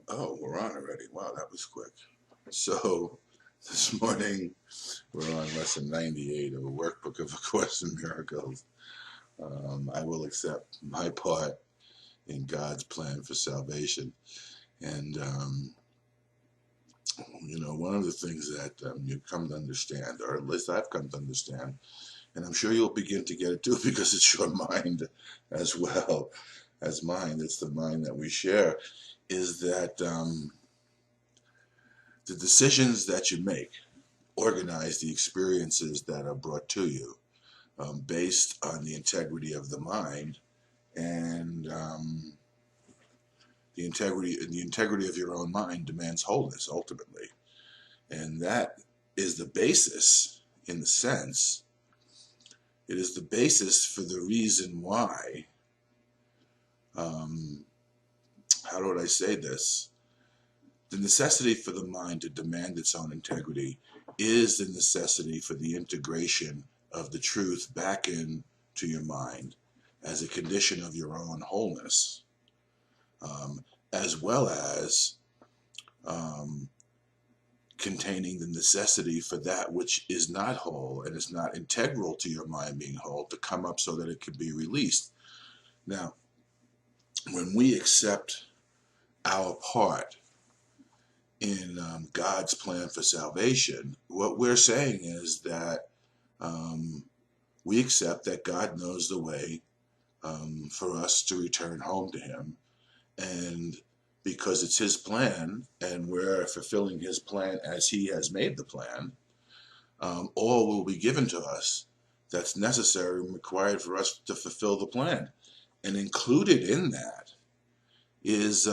Oh, we're on already. Wow, that was quick. So this morning we're on lesson 98 of a workbook of A Course in Miracles. I will accept my part in God's plan for salvation. And, one of the things that you come to understand, or at least I've come to understand, and I'm sure you'll begin to get it too because it's your mind as well as mine. It's the mind that we share, is that the decisions that you make organize the experiences that are brought to you based on the integrity of the mind and the integrity of your own mind demands wholeness ultimately, and that is the basis. In the sense, it is the basis for the reason why. How would I say this? The necessity for the mind to demand its own integrity is the necessity for the integration of the truth back into your mind as a condition of your own wholeness, as well as containing the necessity for that which is not whole and is not integral to your mind being whole to come up so that it can be released. Now, when we accept our part in God's plan for salvation, what we're saying is that we accept that God knows the way for us to return home to Him, and because it's His plan and we're fulfilling His plan as He has made the plan, all will be given to us that's necessary and required for us to fulfill the plan. And included in that is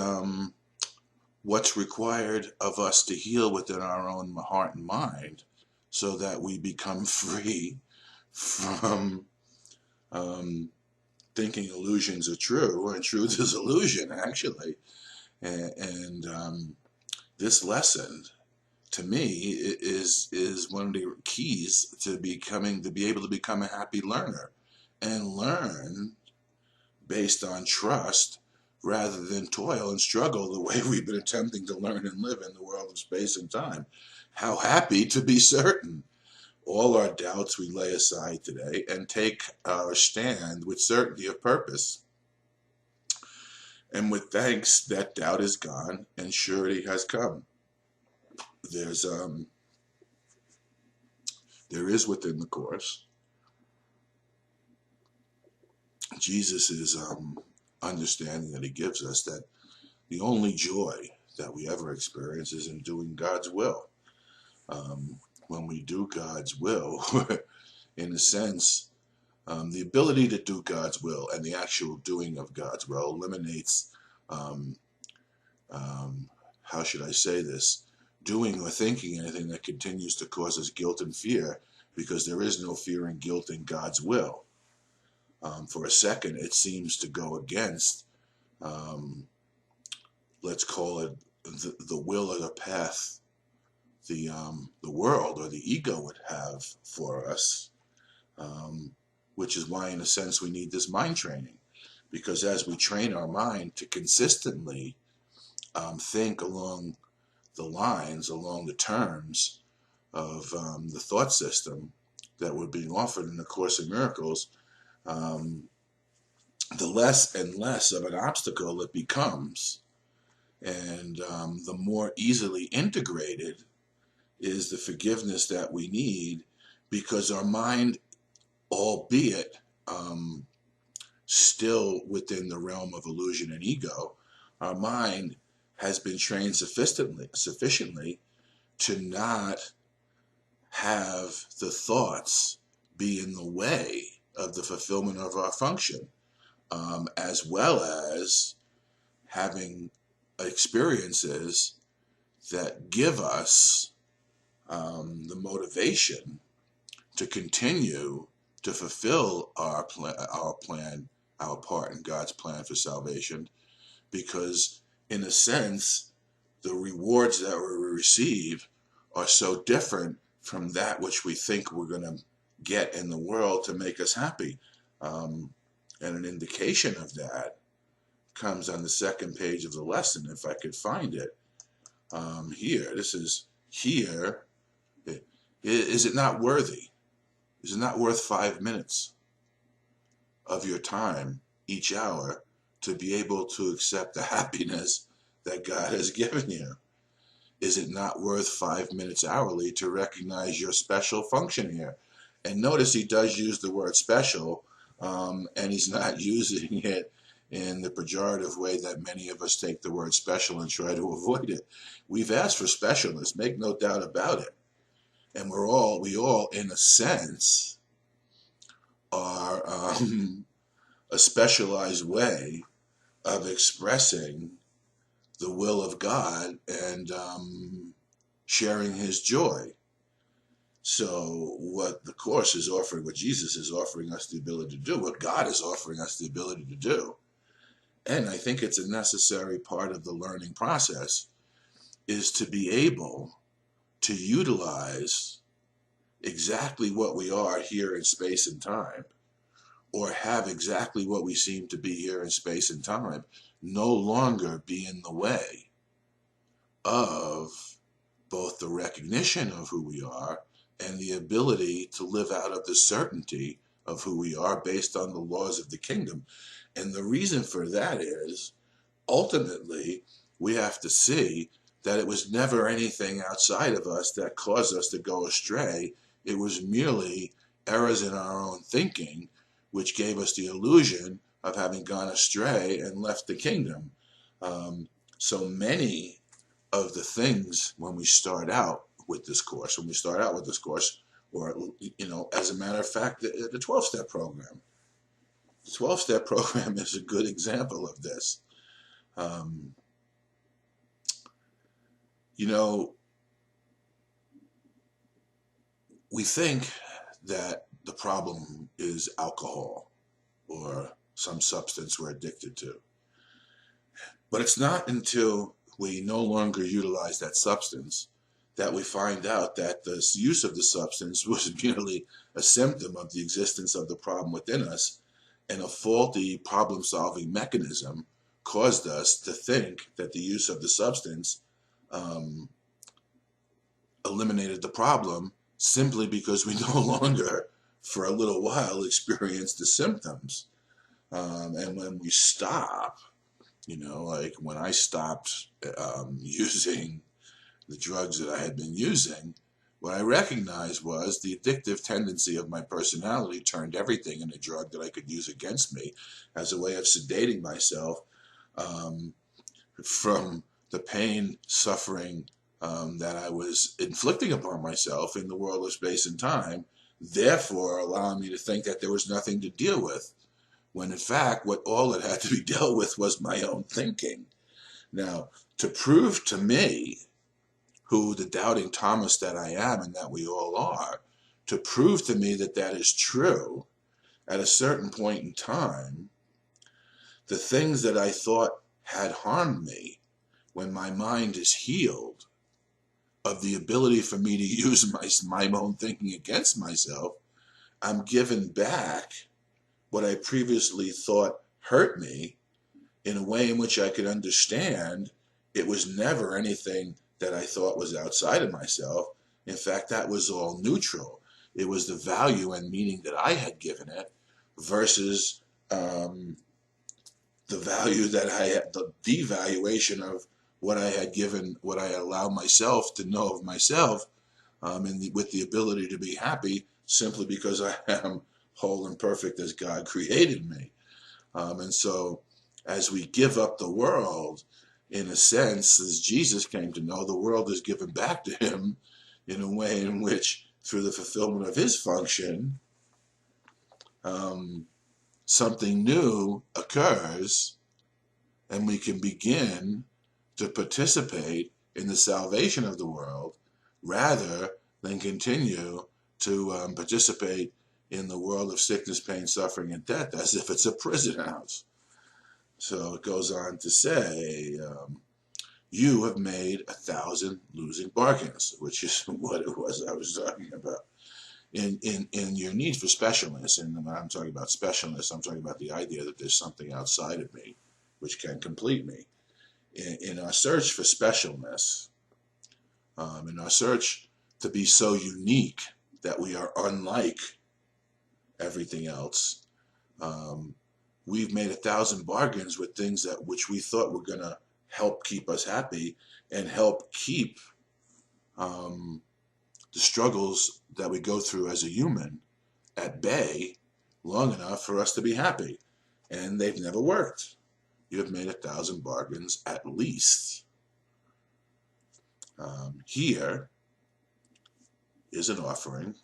what's required of us to heal within our own heart and mind so that we become free from thinking illusions are true, and truth is illusion, actually. And this lesson, to me, is one of the keys to be able to become a happy learner and learn based on trust rather than toil and struggle the way we've been attempting to learn and live in the world of space and time. How happy to be certain. All our doubts we lay aside today and take our stand with certainty of purpose. And with thanks, that doubt is gone and surety has come. There is within the Course, Jesus' understanding that He gives us that the only joy that we ever experience is in doing God's will. When we do God's will, in a sense, the ability to do God's will and the actual doing of God's will eliminates, how should I say this, doing or thinking anything that continues to cause us guilt and fear, because there is no fear and guilt in God's will. For a second, it seems to go against, let's call it the will or the path the world or the ego would have for us, which is why, in a sense, we need this mind training, because as we train our mind to consistently think along the lines, along the terms of the thought system that we're being offered in the Course in Miracles, the less and less of an obstacle it becomes, and the more easily integrated is the forgiveness that we need, because our mind, albeit still within the realm of illusion and ego, our mind has been trained sufficiently to not have the thoughts be in the way of the fulfillment of our function, as well as having experiences that give us the motivation to continue to fulfill our plan, our part in God's plan for salvation, because in a sense, the rewards that we receive are so different from that which we think we're going to get in the world to make us happy. And an indication of that comes on the second page of the lesson, if I could find it. Here, this is here. Is it not worthy? Is it not worth 5 minutes of your time each hour to be able to accept the happiness that God has given you? Is it not worth 5 minutes hourly to recognize your special function here? And notice he does use the word special, and he's not using it in the pejorative way that many of us take the word special and try to avoid it. We've asked for specialness, make no doubt about it. And we all, in a sense, are a specialized way of expressing the will of God and sharing his joy. So what the Course is offering, what Jesus is offering us the ability to do, what God is offering us the ability to do, and I think it's a necessary part of the learning process, is to be able to utilize exactly what we are here in space and time, or have exactly what we seem to be here in space and time, no longer be in the way of both the recognition of who we are and the ability to live out of the certainty of who we are based on the laws of the kingdom. And the reason for that is, ultimately, we have to see that it was never anything outside of us that caused us to go astray. It was merely errors in our own thinking, which gave us the illusion of having gone astray and left the kingdom. So many of the things when we start out with this course, or, as a matter of fact, the 12-step program. The 12-step program is a good example of this. We think that the problem is alcohol or some substance we're addicted to. But it's not until we no longer utilize that substance that we find out that the use of the substance was merely a symptom of the existence of the problem within us, and a faulty problem-solving mechanism caused us to think that the use of the substance eliminated the problem, simply because we no longer, for a little while, experience the symptoms. And when we stop, like when I stopped using the drugs that I had been using, what I recognized was the addictive tendency of my personality turned everything into a drug that I could use against me as a way of sedating myself from the pain, suffering that I was inflicting upon myself in the world of space and time, therefore allowing me to think that there was nothing to deal with, when in fact all that had to be dealt with was my own thinking. Now, to prove to me who the doubting Thomas that I am and that we all are, to prove to me that that is true, at a certain point in time, the things that I thought had harmed me, when my mind is healed of the ability for me to use my own thinking against myself, I'm given back what I previously thought hurt me in a way in which I could understand it was never anything that I thought was outside of myself. In fact, that was all neutral. It was the value and meaning that I had given it versus the value that I had, the devaluation of what I had given, what I allowed myself to know of myself, with the ability to be happy simply because I am whole and perfect as God created me. And so as we give up the world, in a sense, as Jesus came to know, the world is given back to him in a way in which, through the fulfillment of his function, something new occurs, and we can begin to participate in the salvation of the world rather than continue to participate in the world of sickness, pain, suffering, and death as if it's a prison house. So it goes on to say, you have made 1,000 losing bargains, which is what it was I was talking about. In your need for specialness, and when I'm talking about specialness, I'm talking about the idea that there's something outside of me which can complete me. In our search for specialness, in our search to be so unique that we are unlike everything else, we've made 1,000 bargains with things that which we thought were going to help keep us happy and help keep the struggles that we go through as a human at bay long enough for us to be happy. And they've never worked. You have made 1,000 bargains at least. Here is an offering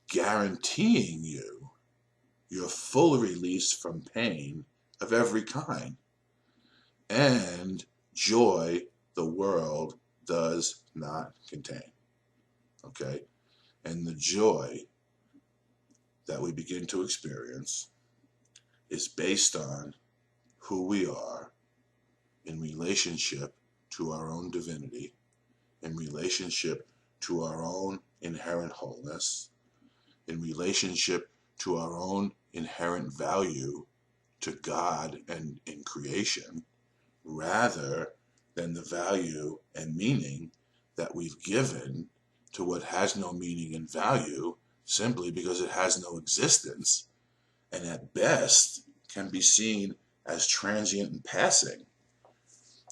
guaranteeing you your full release from pain of every kind and joy the world does not contain. Okay? And the joy that we begin to experience is based on who we are in relationship to our own divinity, in relationship to our own inherent wholeness, in relationship to our own inherent value to God and in creation, rather than the value and meaning that we've given to what has no meaning and value simply because it has no existence and at best can be seen as transient and passing.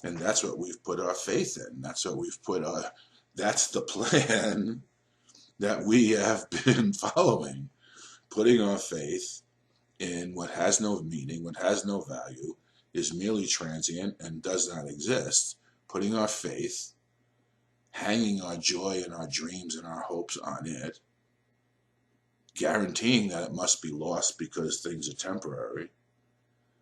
And that's what we've put our faith in. That's what we've put that's the plan that we have been following, putting our faith in what has no meaning, what has no value, is merely transient and does not exist, putting our faith, hanging our joy and our dreams and our hopes on it, guaranteeing that it must be lost because things are temporary,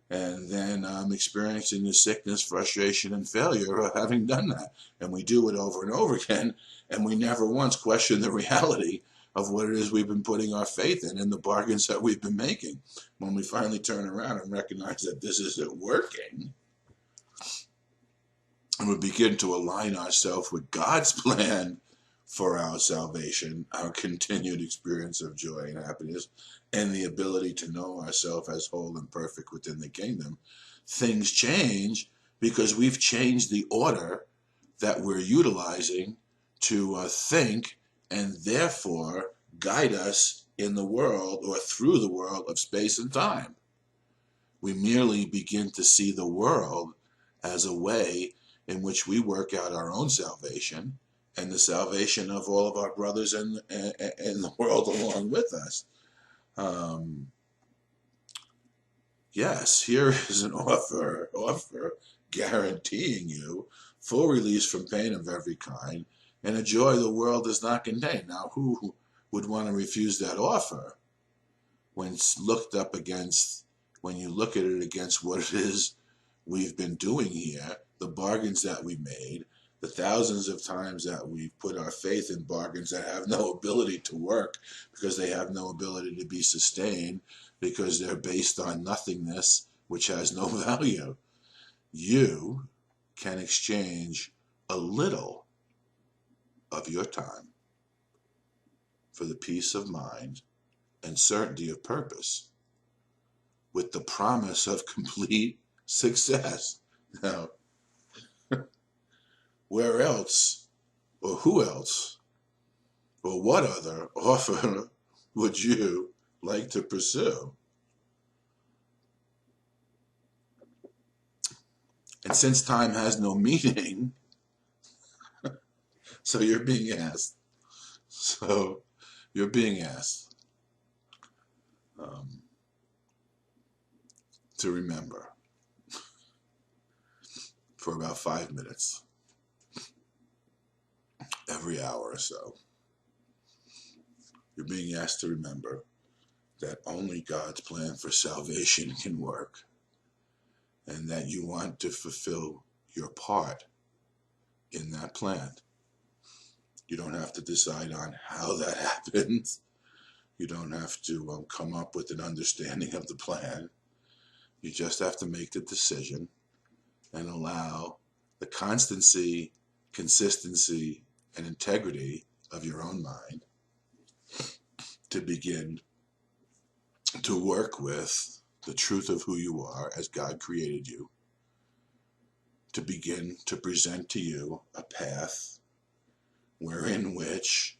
and then experiencing the sickness, frustration, and failure of having done that. And we do it over and over again, and we never once question the reality of what it is we've been putting our faith in and the bargains that we've been making. When we finally turn around and recognize that this isn't working, and we begin to align ourselves with God's plan for our salvation, our continued experience of joy and happiness, and the ability to know ourselves as whole and perfect within the kingdom, things change because we've changed the order that we're utilizing to think and therefore guide us in the world or through the world of space and time. We merely begin to see the world as a way in which we work out our own salvation and the salvation of all of our brothers in the world along with us. Yes, here is an offer guaranteeing you full release from pain of every kind and a joy the world does not contain. Now, who would want to refuse that offer when it's looked up against, when you look at it against what it is we've been doing here, the bargains that we made, the thousands of times that we've put our faith in bargains that have no ability to work because they have no ability to be sustained because they're based on nothingness, which has no value. You can exchange a little of your time for the peace of mind and certainty of purpose with the promise of complete success. Now, where else, or who else, or what other offer would you like to pursue? And since time has no meaning, so you're being asked to remember for about 5 minutes every hour or so. You're being asked to remember that only God's plan for salvation can work and that you want to fulfill your part in that plan. You don't have to decide on how that happens. You don't have to come up with an understanding of the plan. You just have to make the decision and allow the constancy, consistency, and integrity of your own mind to begin to work with the truth of who you are as God created you to begin to present to you a path wherein which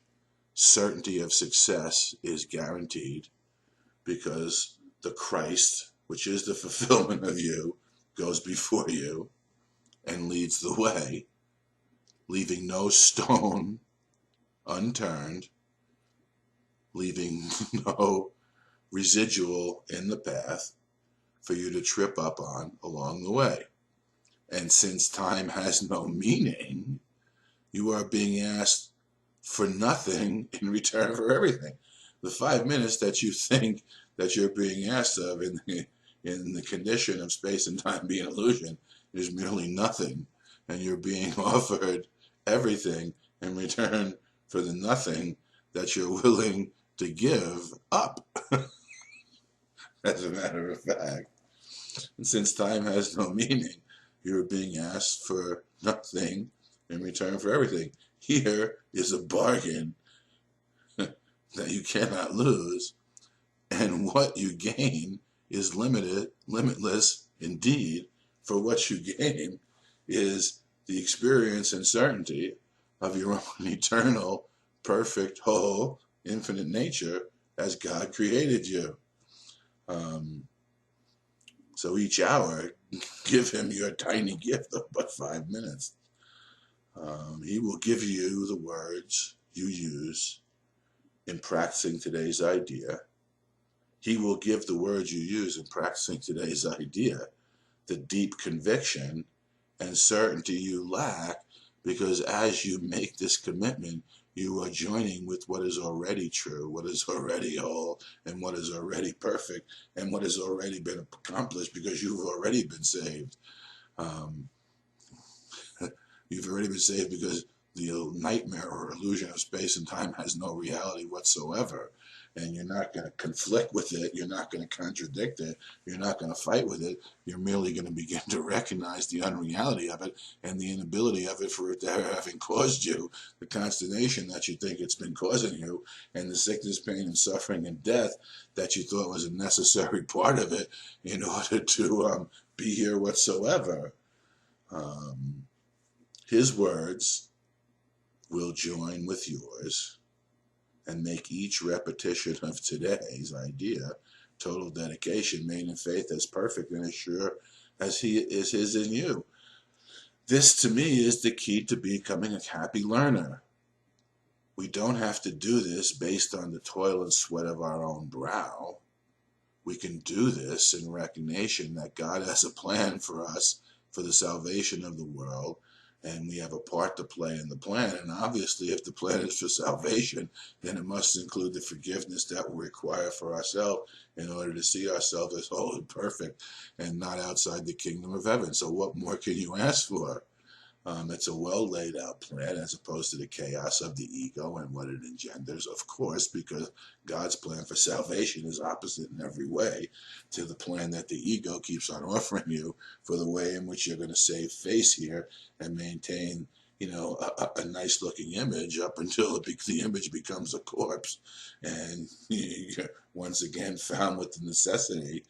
certainty of success is guaranteed, because the Christ, which is the fulfillment of you, goes before you and leads the way, leaving no stone unturned, leaving no residual in the path for you to trip up on along the way. And since time has no meaning, you are being asked for nothing in return for everything. The 5 minutes that you think that you're being asked of in the condition of space and time being illusion is merely nothing, and you're being offered everything in return for the nothing that you're willing to give up. As a matter of fact, and since time has no meaning, you're being asked for nothing in return for everything. Here is a bargain that you cannot lose, and what you gain is limitless indeed, for what you gain is the experience and certainty of your own eternal, perfect, whole, infinite nature as God created you. So each hour, give him your tiny gift of but 5 minutes. He will give you the words you use in practicing today's idea. He will give the words you use in practicing today's idea the deep conviction and certainty you lack, because as you make this commitment, you are joining with what is already true, what is already whole, and what is already perfect, and what has already been accomplished, because you've already been saved. You've already been saved because the nightmare or illusion of space and time has no reality whatsoever. And you're not going to conflict with it. You're not going to contradict it. You're not going to fight with it. You're merely going to begin to recognize the unreality of it and the inability of it for it to having caused you the consternation that you think it's been causing you, and the sickness, pain, and suffering and death that you thought was a necessary part of it in order to be here whatsoever. His words will join with yours and make each repetition of today's idea total dedication, made in faith, as perfect and as sure as he is his in you. This, to me, is the key to becoming a happy learner. We don't have to do this based on the toil and sweat of our own brow. We can do this in recognition that God has a plan for us for the salvation of the world, and we have a part to play in the plan. And obviously, if the plan is for salvation, then it must include the forgiveness that we require for ourselves in order to see ourselves as whole and perfect and not outside the kingdom of heaven. So what more can you ask for? It's a well laid out plan, as opposed to the chaos of the ego and what it engenders, of course, because God's plan for salvation is opposite in every way to the plan that the ego keeps on offering you for the way in which you're going to save face here and maintain, a nice looking image up until the image becomes a corpse, and you're once again found with the necessity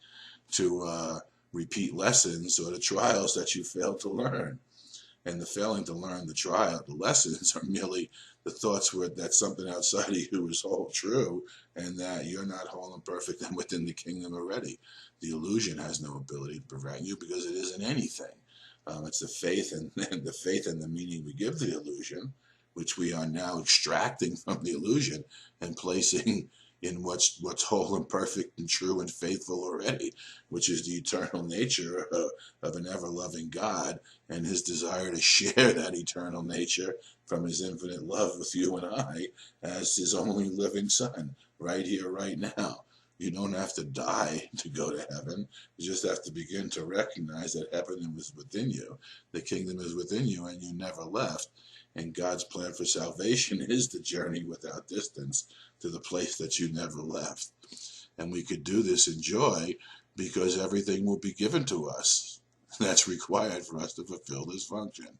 to repeat lessons or the trials that you failed to learn. And the failing to learn the lessons are merely the thoughts that something outside of you is whole true, and that you're not whole and perfect and within the kingdom already. The illusion has no ability to prevent you because it isn't anything. It's the faith and the meaning we give the illusion, which we are now extracting from the illusion and placing in what's whole and perfect and true and faithful already, which is the eternal nature of an ever-loving God and his desire to share that eternal nature from his infinite love with you and I as his only living son, right here, right now. You don't have to die to go to heaven. You just have to begin to recognize that heaven is within you. The kingdom is within you, and you never left. And God's plan for salvation is the journey without distance to the place that you never left. And we could do this in joy because everything will be given to us that's required for us to fulfill this function.